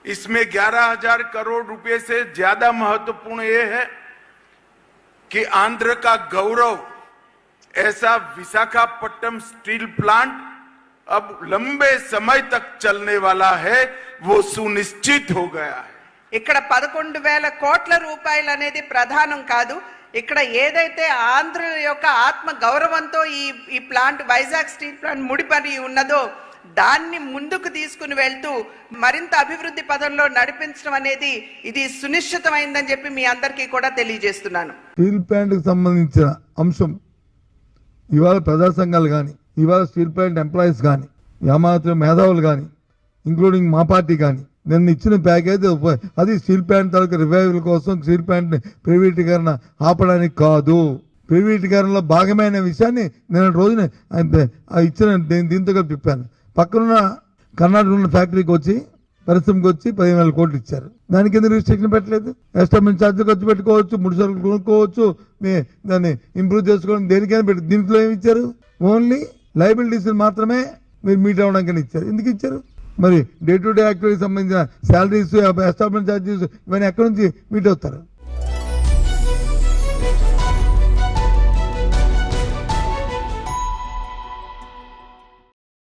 इसमें 11,000 करोड़ रुपए से ज्यादा महत्वपूर्ण ये है कि आंध्र का गौरव ऐसा विशाखापट्टनम स्टील प्लांट अब लंबे समय तक चलने वाला है, वो सुनिश्चित हो गया है। ఇక్కడ 11,000 కోట్ల రూపాయలు అనేది ప్రధానం కాదు. ఇక్కడ ఏదైతే ఆంధ్ర యొక్క ఆత్మ గౌరవంతో ఈ ప్లాంట్ వైజాగ్ స్టీల్ ప్లాంట్ ముడిపడి ఉన్నదో దాన్ని ముందుకు తీసుకుని వెళ్తూ మరింత అభివృద్ధి పదంలో నడిపించడం అనేది ఇది సునిశ్చితమైందని చెప్పి మీ అందరికీ కూడా తెలియజేస్తున్నాను. స్టీల్ ప్లాంట్ కి సంబంధించిన అంశం ఇవాళ ప్రజా సంఘాలు కానీ, ఇవాళ స్టీల్ ప్లాంట్ ఎంప్లాయీస్ కానీ, యామాత్ర మేధావులు కానీ, ఇంక్లూడింగ్ మా పార్టీ కానీ నిన్న ఇచ్చిన ప్యాకేజ్ అది స్టీల్ ప్లాంట్ తాలూకు రివైవల్ కోసం, స్టీల్ ప్లాంట్ ప్రైవేటీకరణ ఆపడానికి కాదు. ప్రైవేటీకరణలో భాగమైన విషయాన్ని నిన్న రోజున ఇచ్చిన దీంతో కలిపి తిప్పాను. పక్కనున్న కర్ణాటక ఉన్న ఫ్యాక్టరీకి వచ్చి పరిశ్రమకి వచ్చి 15,000 కోట్లు ఇచ్చారు. దానికి ఎందుకు రిస్ట్రిక్షన్ పెట్టలేదు? ఎస్టాబ్లిష్ ఛార్జీలు ఖర్చు పెట్టుకోవచ్చు, ముడి సరుకులు కొనుక్కోవచ్చు, దాన్ని ఇంప్రూవ్ చేసుకోవడం దేనికైనా పెట్టి. దీంట్లో ఏమి ఇచ్చారు? ఓన్లీ లయబిలిటీస్ మాత్రమే మీరు మీట్ అవ్వడానికి ఇచ్చారు. ఎందుకు ఇచ్చారు? మరి డే టు డే యాక్టివిటీకి సంబంధించిన శాలరీస్, ఎస్టాబ్లిష్ ఛార్జెస్ ఇవన్నీ ఎక్కడి నుంచి మీట్ అవుతారు?